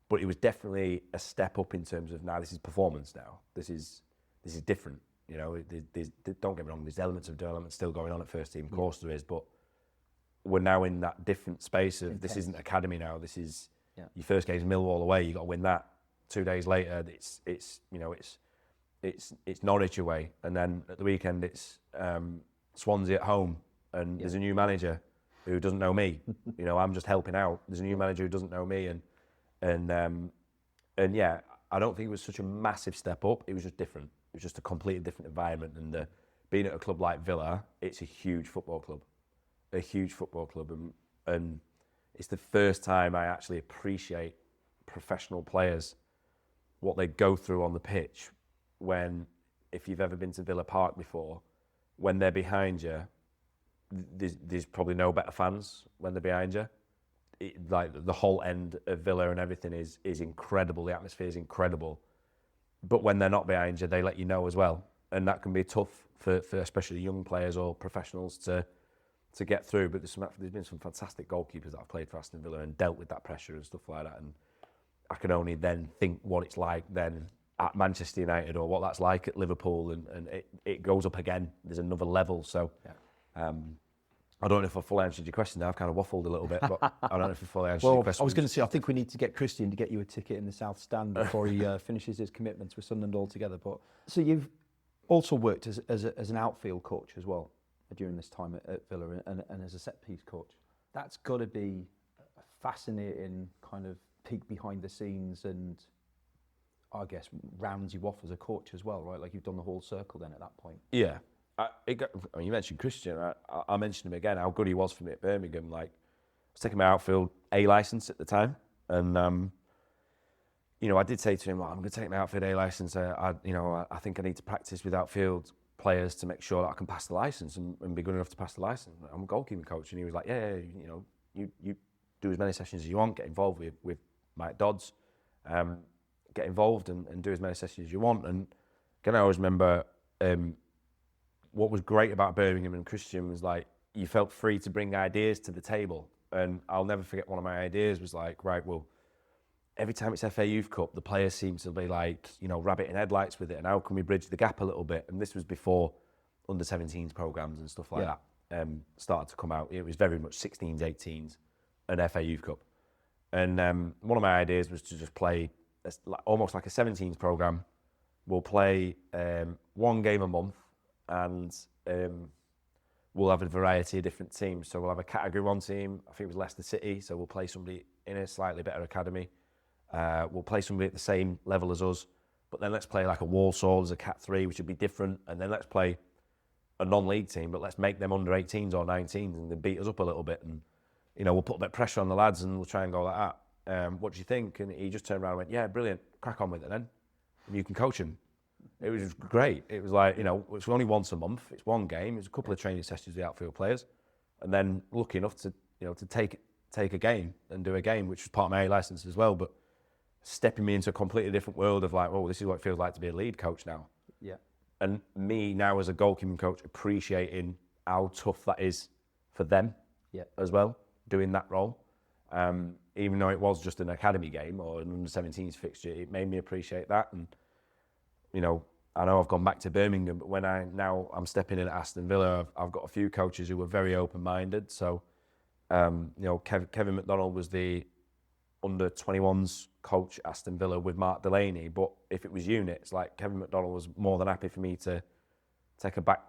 But it was definitely a step up in terms of now this is performance. Now this is different. Don't get me wrong. There's elements of development still going on at first team. Of course there is, but we're now in that different space of this isn't academy now. This is. Your first game's Millwall away. You got to win that. 2 days later, it's Norwich away, and then at the weekend it's Swansea at home, and there's a new manager, who doesn't know me. You know, I'm just helping out. There's a new manager who doesn't know me, and yeah, I don't think it was such a massive step up. It was just different. It was just a completely different environment. And being at a club like Villa, it's a huge football club, and it's the first time I actually appreciate professional players, what they go through on the pitch. When, if you've ever been to Villa Park before, when they're behind you, there's probably no better fans when they're behind you. Like the whole end of Villa and everything is incredible. The atmosphere is incredible. But when they're not behind you, they let you know as well. And that can be tough for especially young players or professionals to get through. But there's been some fantastic goalkeepers that I've played for Aston Villa and dealt with that pressure and stuff like that. And I can only then think what it's like then at Manchester United or what that's like at Liverpool. And it goes up again. There's another level. So I don't know if I fully answered your question now. I've kind of waffled a little bit, but I don't know if I fully answered your question. I was going to say, I think we need to get Christian to get you a ticket in the South Stand before he finishes his commitments with Sunderland altogether. But so you've also worked as an outfield coach as well during this time at Villa and as a set-piece coach. That's got to be a fascinating kind of peek behind the scenes and, I guess, rounds you off as a coach as well, right? Like you've done the whole circle then at that point. Yeah. You mentioned Christian. I mentioned him again, how good he was for me at Birmingham. Like, I was taking my outfield A licence at the time, and you know, I did say to him, I'm going to take my outfield A licence. I think I need to practice with outfield players to make sure that I can pass the licence and be good enough to pass the licence. I'm a goalkeeping coach, and he was like, yeah, you know, you do as many sessions as you want, get involved with Mike Dodds, get involved and do as many sessions as you want. And again, I always remember. What was great about Birmingham and Christian was like you felt free to bring ideas to the table. And I'll never forget one of my ideas was like, right, well, every time it's FA Youth Cup, the players seem to be like, you know, rabbit in headlights with it. And how can we bridge the gap a little bit? And this was before under 17s programs and stuff like that started to come out. It was very much 16s, 18s, and FA Youth Cup. And one of my ideas was to just play almost like a 17s program. We'll play one game a month. And we'll have a variety of different teams. So we'll have a Category 1 team, I think it was Leicester City, so we'll play somebody in a slightly better academy. We'll play somebody at the same level as us, but then let's play like a Walsall as a Cat 3, which would be different, and then let's play a non-league team, but let's make them under 18s or 19s and they beat us up a little bit. And, you know, we'll put a bit of pressure on the lads and we'll try and go like that. What do you think? And he just turned around and went, yeah, brilliant, crack on with it then. And you can coach him. It was great. It was like, you know, it's only once a month. It's one game. It's a couple of training sessions with the outfield players, and then lucky enough to, you know, to take a game and do a game, which was part of my A licence as well. But stepping me into a completely different world of like, oh, this is what it feels like to be a lead coach now. Yeah. And me now as a goalkeeping coach appreciating how tough that is for them as well, doing that role. Even though it was just an academy game or an under-17s fixture, it made me appreciate that. And, you know, I know I've gone back to Birmingham, but when I'm stepping in at Aston Villa, I've got a few coaches who were very open-minded. So, you know, Kevin McDonald was the under-21s coach at Aston Villa with Mark Delaney. But if it was units, like Kevin McDonald was more than happy for me to take a back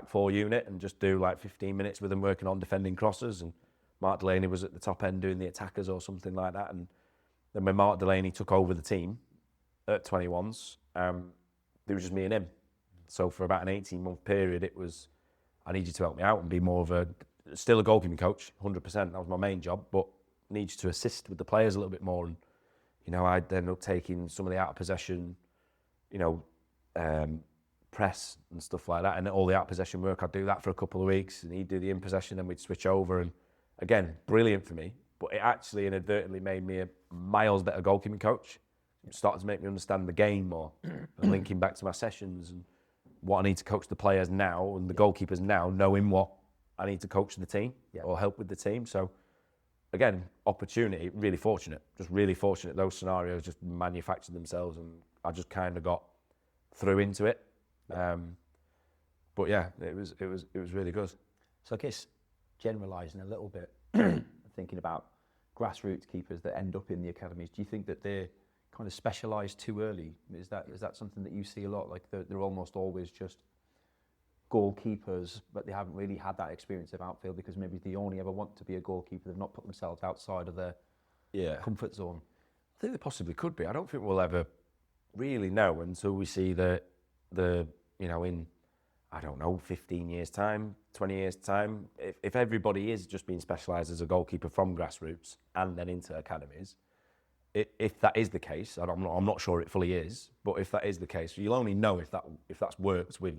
four unit and just do like 15 minutes with them working on defending crosses. And Mark Delaney was at the top end doing the attackers or something like that. And then when Mark Delaney took over the team at 21s, it was just me and him. So for about an 18-month period, it was, I need you to help me out and be more of still a goalkeeping coach, 100%. That was my main job, but need you to assist with the players a little bit more. And, you know, I'd end up taking some of the out of possession, you know, press and stuff like that. And all the out of possession work, I'd do that for a couple of weeks and he'd do the in possession and we'd switch over. And again, brilliant for me, but it actually inadvertently made me a miles better goalkeeping coach. It started to make me understand the game more and linking back to my sessions and what I need to coach the players now and the goalkeepers now, knowing what I need to coach the team or help with the team. So again, opportunity, really fortunate, just really fortunate. Those scenarios just manufactured themselves and I just kind of got through into it. But yeah, it was really good. So I guess generalising a little bit, thinking about grassroots keepers that end up in the academies, do you think that they're kind of specialised too early? Is that something that you see a lot? Like they're almost always just goalkeepers, but they haven't really had that experience of outfield because maybe they only ever want to be a goalkeeper. They've not put themselves outside of their comfort zone. I think they possibly could be. I don't think we'll ever really know until we see the in, I don't know, 15 years time, 20 years time, if everybody is just being specialised as a goalkeeper from grassroots and then into academies, if that is the case, and I'm not sure it fully is, but if that is the case, you'll only know if that's worked with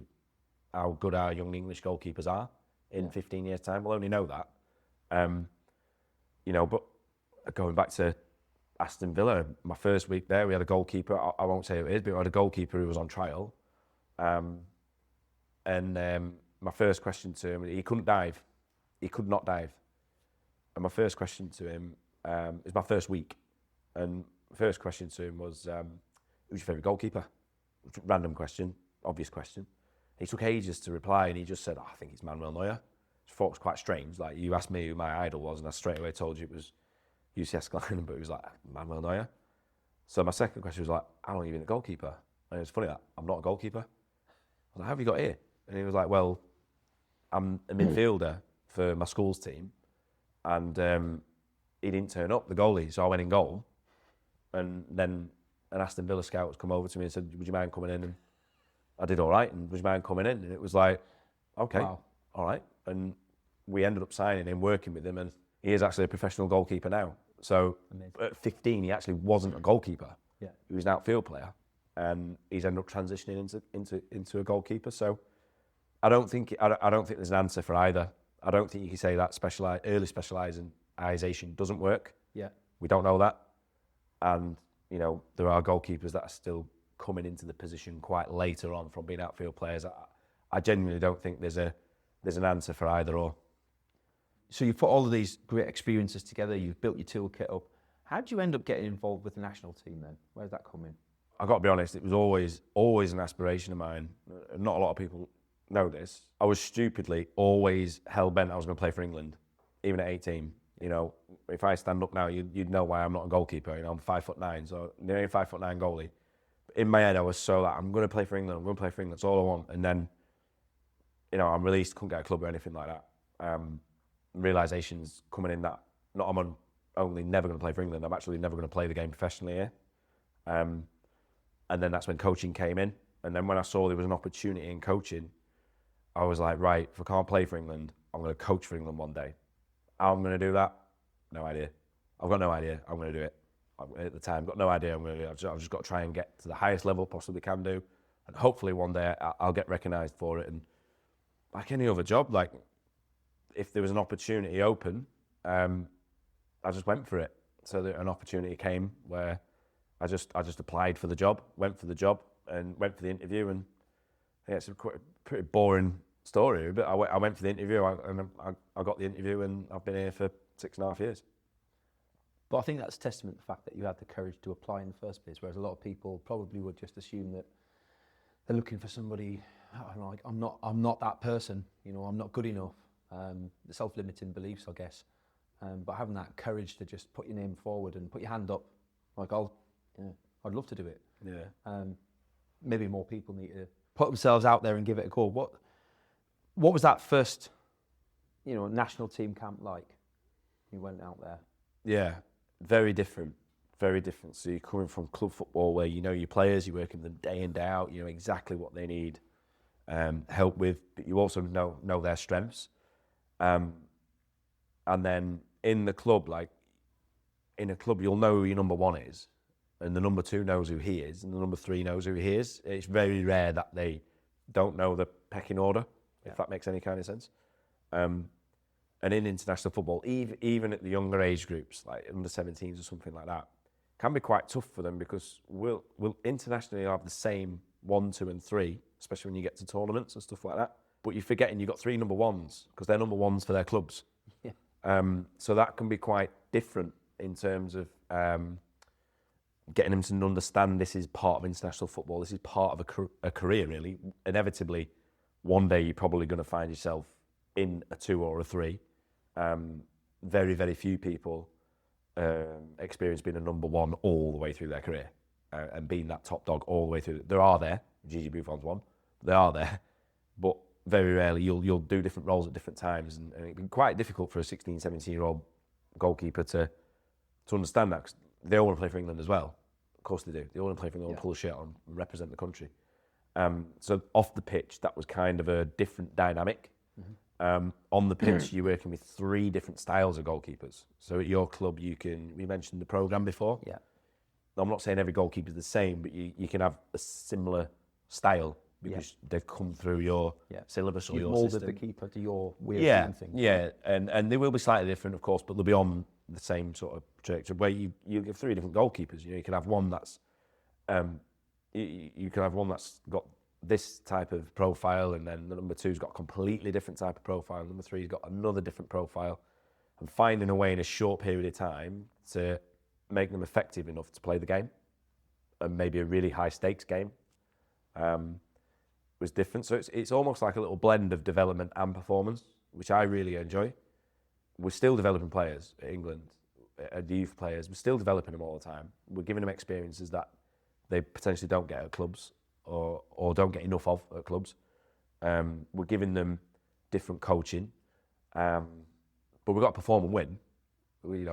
how good our young English goalkeepers are in 15 years time. We'll only know that. But going back to Aston Villa, my first week there, we had a goalkeeper. I won't say who it is, but we had a goalkeeper who was on trial. My first question to him, he couldn't dive. He could not dive. And my first question to him, it was my first week. And the first question to him was, who's your favourite goalkeeper? Random question, obvious question. He took ages to reply and he just said, I think it's Manuel Neuer. I thought it was quite strange. Like, you asked me who my idol was and I straight away told you it was UCS Glenn, but he was like, Manuel Neuer. So my second question was like, how long have you been a goalkeeper? And it was funny that I'm not a goalkeeper. I was like, how have you got here? And he was like, well, I'm a midfielder for my school's team. And he didn't turn up, the goalie, so I went in goal. And then an Aston Villa scout has come over to me and said, would you mind coming in? And I did all right, and would you mind coming in? And it was like, okay, all right. And we ended up signing him, working with him, and he is actually a professional goalkeeper now. So at 15, he actually wasn't a goalkeeper. Yeah. He was an outfield player, and he's ended up transitioning into a goalkeeper. So I don't think there's an answer for either. I don't think you can say that early specialisation doesn't work. Yeah. We don't know that. And, there are goalkeepers that are still coming into the position quite later on from being outfield players. I genuinely don't think there's an answer for either or. So you've put all of these great experiences together, you've built your toolkit up. How did you end up getting involved with the national team then? Where did that come in? I've got to be honest, it was always an aspiration of mine. Not a lot of people know this. I was stupidly always hell-bent I was going to play for England, even at 18. If I stand up now, you'd know why I'm not a goalkeeper. I'm 5'9", so nearly 5'9" goalie. But in my head, I was so like, I'm going to play for England. That's all I want. And then, I'm released, couldn't get a club or anything like that. Realisations coming in that I'm only never going to play for England. I'm actually never going to play the game professionally here. And then that's when coaching came in. And then when I saw there was an opportunity in coaching, I was like, right, if I can't play for England, I'm going to coach for England one day. How I'm going to do that? No idea. I've got no idea. I'm going to do it. At the time, got no idea I'm going to do it. I've just got to try and get to the highest level possibly can do. And hopefully one day I'll get recognised for it. And like any other job, like if there was an opportunity open, I just went for it. So that an opportunity came where I just applied for the job, went for the job and went for the interview. And yeah, it's a pretty boring story, but I went for the interview and I got the interview and I've been here for 6.5 years. But I think that's testament to the fact that you had the courage to apply in the first place, whereas a lot of people probably would just assume that they're looking for somebody, I'm not that person, I'm not good enough. The self-limiting beliefs, I guess. But having that courage to just put your name forward and put your hand up, like I'd love to do it. Yeah. Maybe more people need to put themselves out there and give it a go. What was that first, national team camp like? You went out there. Yeah, very different. So you're coming from club football where you know your players, you're working them day in, day out, you know exactly what they need help with, but you also know their strengths. And then in the club, you'll know who your number one is, and the number two knows who he is, and the number three knows who he is. It's very rare that they don't know the pecking order, if that makes any kind of sense. And in international football, even at the younger age groups, like under 17s or something like that, can be quite tough for them because we'll internationally have the same 1, 2 and 3, especially when you get to tournaments and stuff like that. But you're forgetting you've got 3 number ones because they're number ones for their clubs. Yeah. So that can be quite different in terms of getting them to understand this is part of international football. This is part of a career, really. Inevitably, one day you're probably going to find yourself in a 2 or a 3. Very, very few people experience being a number one all the way through their career and being that top dog all the way through. There are there. Gigi Buffon's one. They are there. But very rarely you'll do different roles at different times, and it'd be quite difficult for a 16, 17-year-old goalkeeper to understand that, 'cause they all want to play for England as well. Of course they do. They all want to play for England, pull a shirt on, and represent the country. So off the pitch, that was kind of a different dynamic. On the pitch, you're working with 3 different styles of goalkeepers. So at your club, we mentioned the programme before. Yeah. I'm not saying every goalkeeper is the same, but you can have a similar style because they've come through your syllabus or your molded system. the keeper to your way of doing things. Yeah, and they will be slightly different, of course, but they'll be on the same sort of trajectory. Where you have 3 different goalkeepers. You can have one that's you can have one that's got this type of profile, and then the number 2's got a completely different type of profile. Number 3's got another different profile, and finding a way in a short period of time to make them effective enough to play the game, and maybe a really high stakes game, was different. So it's almost like a little blend of development and performance, which I really enjoy. We're still developing players at England, the youth players. We're still developing them all the time. We're giving them experiences that they potentially don't get at clubs, or don't get enough of at clubs. We're giving them different coaching, but we've got to perform and win. We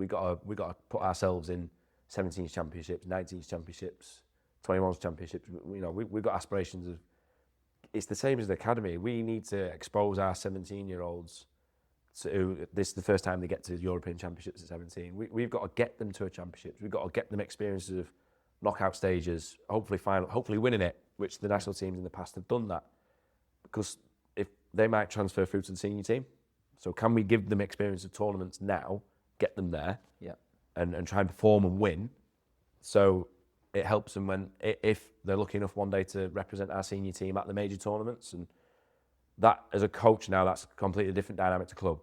got to put ourselves in 17s championships, 19s championships, 21s championships. We've got aspirations of. It's the same as the academy. We need to expose our 17-year-olds to this. Is the first time they get to European Championships at 17. We've got to get them to a championship. We've got to get them experiences of knockout stages, hopefully winning it, which the national teams in the past have done that, because if they might transfer through to the senior team. So can we give them experience of tournaments now, get them there, and try and perform and win, so it helps them if they're lucky enough one day to represent our senior team at the major tournaments. And that, as a coach now, that's a completely different dynamic to club,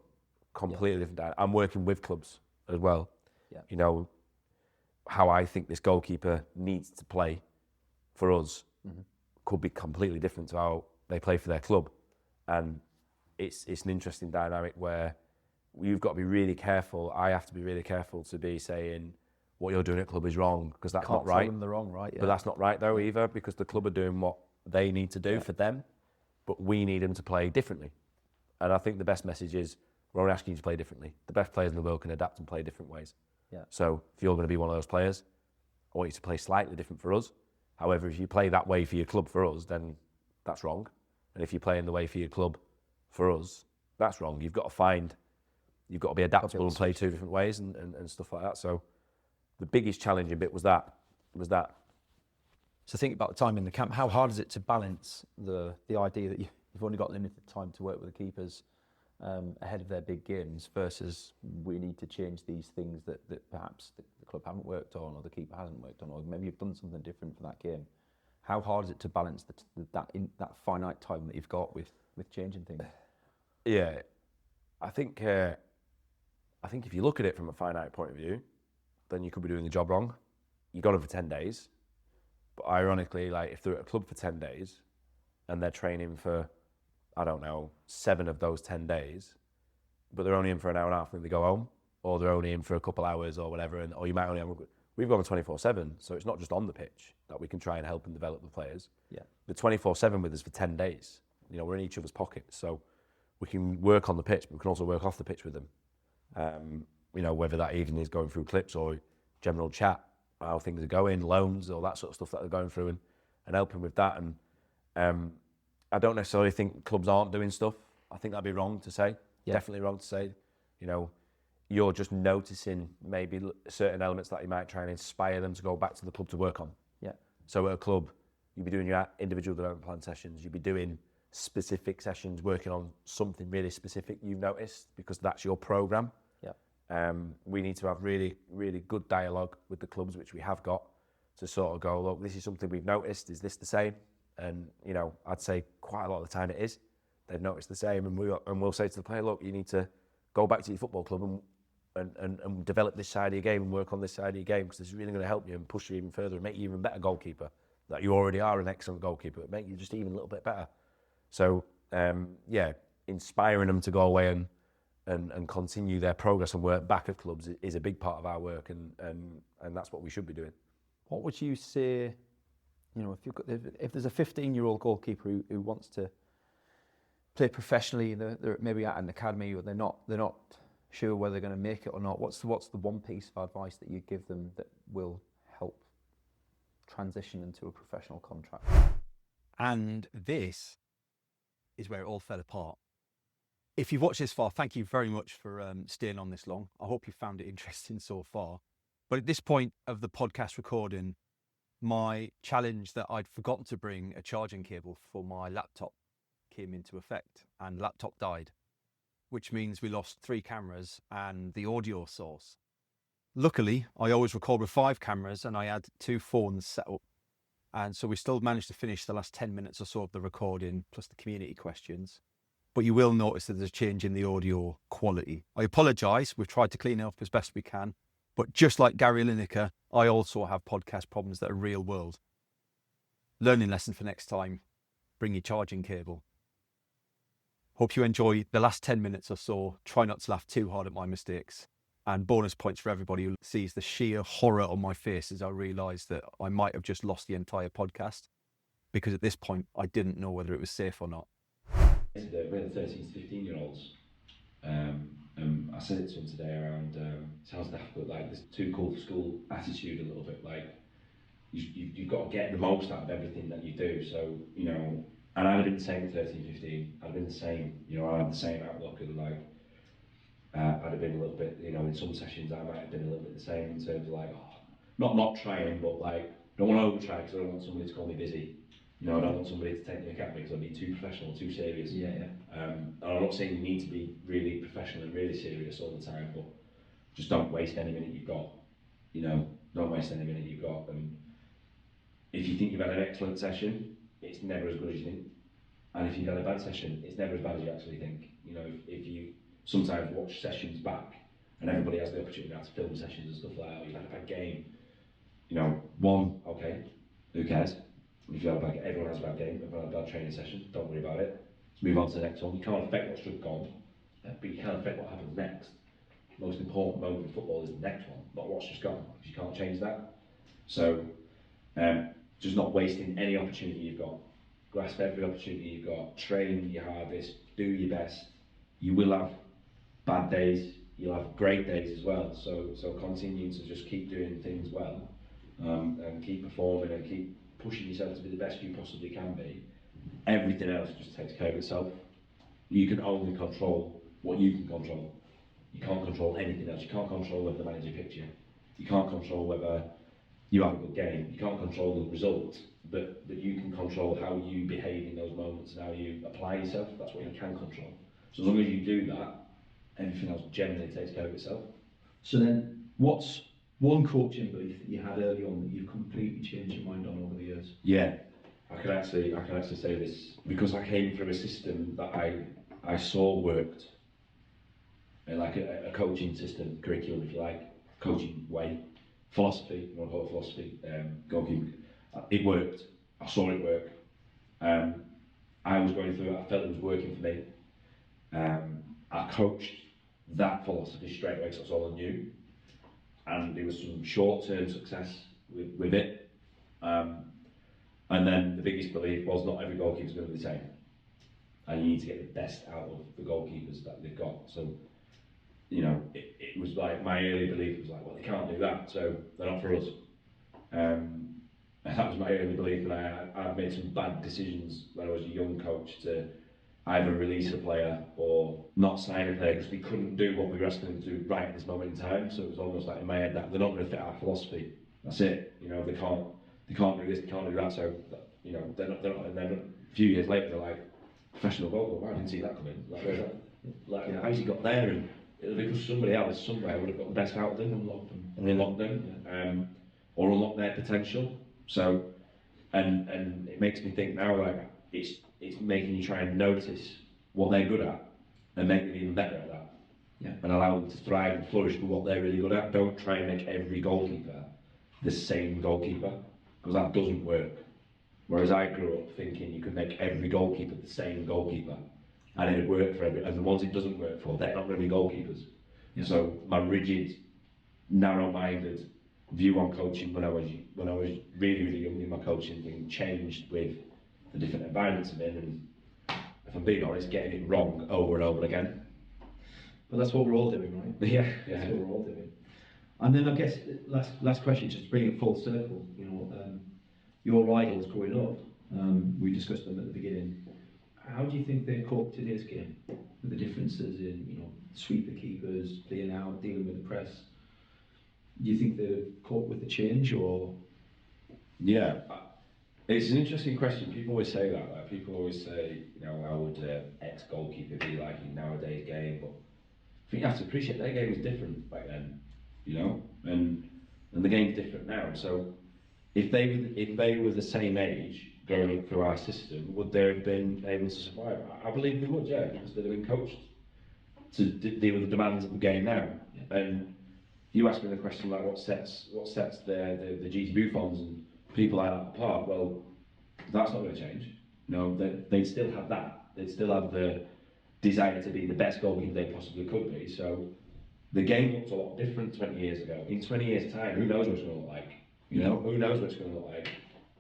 completely different dynamic. I'm working with clubs as well. How I think this goalkeeper needs to play for us could be completely different to how they play for their club. And it's an interesting dynamic where you've got to be really careful. I have to be really careful to be saying what you're doing at club is wrong, because that's not right. Can't tell them they're wrong, right? Yeah. But that's not right though either, because the club are doing what they need to do for them, but we need them to play differently. And I think the best message is we're only asking you to play differently. The best players in the world can adapt and play different ways. Yeah. So if you're going to be one of those players, I want you to play slightly different for us. However, if you play that way for your club for us, then that's wrong. And if you play in the way for your club for us, that's wrong. You've got to be adaptable and play 2 different ways and stuff like that. So the biggest challenging bit was that. So think about the time in the camp. How hard is it to balance the idea that you've only got limited time to work with the keepers ahead of their big games, versus we need to change these things that perhaps the club haven't worked on, or the keeper hasn't worked on, or maybe you've done something different for that game? How hard is it to balance that finite time that you've got with changing things? Yeah, I think if you look at it from a finite point of view, then you could be doing the job wrong. You got them for 10 days, but ironically, like if they're at a club for 10 days and they're training for, I don't know, 7 of those 10 days, but they're only in for an hour and a half and they go home, or they're only in for a couple hours or whatever, or you might only have. We've gone 24/7, so it's not just on the pitch that we can try and help and develop the players. Yeah, the 24/7 with us for 10 days. We're in each other's pockets, so we can work on the pitch, but we can also work off the pitch with them. Whether that even is going through clips or general chat, how things are going, loans, all that sort of stuff that they're going through, and helping with that. And I don't necessarily think clubs aren't doing stuff. I think that'd be wrong to say. Yeah. Definitely wrong to say. You're just noticing maybe certain elements that you might try and inspire them to go back to the club to work on. Yeah. So at a club, you'd be doing your individual development plan sessions. You'd be doing specific sessions, working on something really specific you've noticed, because that's your programme. Yeah. We need to have really, really good dialogue with the clubs, which we have got, to sort of go, look, this is something we've noticed. Is this the same? And I'd say quite a lot of the time it is. They've noticed the same, and we'll say to the player, look, you need to go back to your football club and develop this side of your game and work on this side of your game, because this is really going to help you and push you even further and make you even better goalkeeper. That you already are an excellent goalkeeper, but make you just even a little bit better. So inspiring them to go away and continue their progress and work back at clubs is a big part of our work, and that's what we should be doing. What would you say, if there's a 15-year-old goalkeeper who wants to play professionally, they're maybe at an academy, or they're not sure whether they're going to make it or not, what's the one piece of advice that you give them that will help transition into a professional contract? And this is where it all fell apart. If you've watched this far, thank you very much for staying on this long. I hope you found it interesting so far. But at this point of the podcast recording, my challenge that I'd forgotten to bring a charging cable for my laptop came into effect, and the laptop died, which means we lost 3 cameras and the audio source. Luckily, I always record with 5 cameras and I had 2 phones set up. And so we still managed to finish the last 10 minutes or so of the recording, plus the community questions. But you will notice that there's a change in the audio quality. I apologise. We've tried to clean it up as best we can. But just like Gary Lineker, I also have podcast problems that are real world. Learning lesson for next time, bring your charging cable. Hope you enjoy the last 10 minutes or so. Try not to laugh too hard at my mistakes. And bonus points for everybody who sees the sheer horror on my face as I realise that I might have just lost the entire podcast, because at this point I didn't know whether it was safe or not. We're the 13 to 15 year olds. I said it to him today around, sounds daft, but like this too cool for school attitude a little bit, like you've got to get the most out of everything that you do. So, you know, and I'd have been the same at 13, 15, I'd have been the same, you know, I had the same outlook, and like, I'd have been a little bit, you know, in some sessions I might have been a little bit the same in terms of like, not trying, but like, I don't want to over try because I don't want somebody to call me busy. You know, I don't want somebody to take me account because I'd be too professional, too serious. And I'm not saying you need to be really professional and really serious all the time, but just don't waste any minute you've got. You know, don't waste any minute you've got. And if you think you've had an excellent session, it's never as good as you think. And if you've had a bad session, it's never as bad as you actually think. You know, if you sometimes watch sessions back, and everybody has the opportunity now to film sessions and stuff like that, or you've had a bad game, you know, one, okay, who cares? If you have a bad, everyone has a bad game, everyone has a bad training session, don't worry about it. Let's move on to the next one. You can't affect what's just gone, but you can affect what happens next. The most important moment in football is the next one, not what's just gone, because you can't change that. So, just not wasting any opportunity you've got. Grasp every opportunity you've got, train your hardest, do your best. You will have bad days, you'll have great days as well. So continue to just keep doing things well, and keep performing and keep pushing yourself to be the best you possibly can be. Everything else just takes care of itself. You can only control what you can control. You can't control anything else. You can't control whether the manager picks you. You can't control whether you have a good game. You can't control the result, but you can control how you behave in those moments and how you apply yourself. That's what you can control. So as long as you do that, everything else generally takes care of itself. So then, what's one coaching belief that you had early on that you've completely changed your mind on over the years? Yeah, I can actually say this because I came from a system that I saw worked, like a coaching system, curriculum, if you like, coaching way, philosophy. You want to call it philosophy? Goalkeeper. It worked. I saw it work. I was going through it. I felt it was working for me. I coached that philosophy straight away because that's all I knew, and there was some short-term success with it. And then the biggest belief was not every goalkeeper is going to be the same, and you need to get the best out of the goalkeepers that they've got. So, you know, it was like my early belief was like, well, they can't do that, so they're not for us. And that was my early belief, and I made some bad decisions when I was a young coach to either release a player or not sign a player because we couldn't do what we were asking them to do right at this moment in time. So it was almost like in my head that they're not going to fit our philosophy. That's it. You know, they can't do this, they can't do that. So, you know, they're not. And then a few years later, they're like, professional goal. Wow, I didn't see that coming. Like, where's that? Like, yeah, how's he got there? And it'll be because somebody else somewhere would have got the best out of them and unlocked them, or unlocked their potential. So, and it makes me think now, like, it's making you try and notice what they're good at and make them even better at that. Yeah. And allow them to thrive and flourish with what they're really good at. Don't try and make every goalkeeper the same goalkeeper, because that doesn't work. Whereas I grew up thinking you could make every goalkeeper the same goalkeeper, and it'd work for every. And the ones it doesn't work for, they're not going to be goalkeepers. Yeah. So my rigid, narrow-minded view on coaching when I was really young in my coaching thing changed with the different environments I'm in, and a if I'm being honest, getting it wrong over and over again. But that's what we're all doing, right? Yeah, That's what we're all doing. And then I guess last question, just to bring it full circle. You know, your idols growing up, we discussed them at the beginning. How do you think they coped today's game with the differences in, you know, sweeper keepers, playing out, dealing with the press? Do you think they've coped with the change, or? Yeah, it's an interesting question. People always say that. Like, people always say, you know, how would ex-goalkeeper be like in nowadays game? But I think you have to appreciate their game was different back then, you know, and the game's different now. So if they were the same age growing up through our system, would they have been able to survive? I believe they would, yeah, because they've been coached to deal with the demands of the game now. Yeah. And you asked me the question like, what sets the GT Buffons and people like that apart? Well, that's not going to change. No, they'd still have that. They'd still have the desire to be the best goalkeeper they possibly could be. So the game looked a lot different 20 years ago. In 20 years' time, who knows what it's going to look like? You know, who knows what it's going to look like?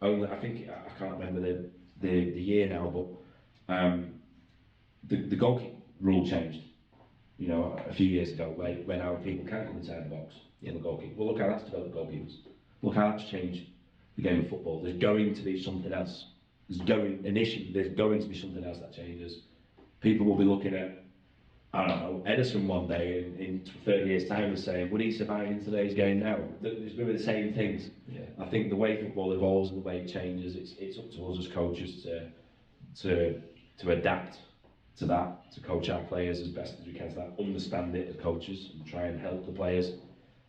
Only I think I can't remember the year now, but the goalkeeper rule changed. You know, a few years ago, when our people can come inside the box in the goalkeeper. Well, look how that's developed goalkeepers. Look how that's changed the game of football. There's going to be something else. There's going to be something else that changes. People will be looking at, I don't know, Edison one day in 30 years' time and saying, would he survive in today's game now? There's going to be the same things. Yeah. I think the way football evolves and the way it changes, it's up to us as coaches to adapt to that, to coach our players as best as we can, to that, understand it as coaches and try and help the players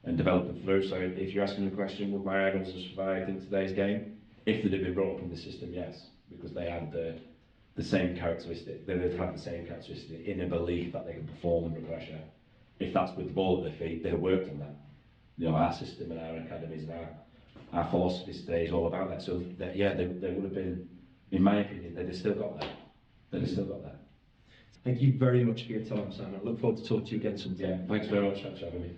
and develop them through. So if you're asking the question, would my idols have survived in today's game? If they'd have been brought up in the system, yes, because they had the same characteristic, they would have the same characteristic in a belief that they can perform under pressure. If that's with the ball at their feet, they have worked on that. You know, our system and our academies and our philosophy today is all about that. So that, yeah, they would have been, in my opinion, they'd have still got that. They'd have still got that. Thank you very much for your time, Sam. I look forward to talking to you again sometime. Yeah, thanks very much for having me.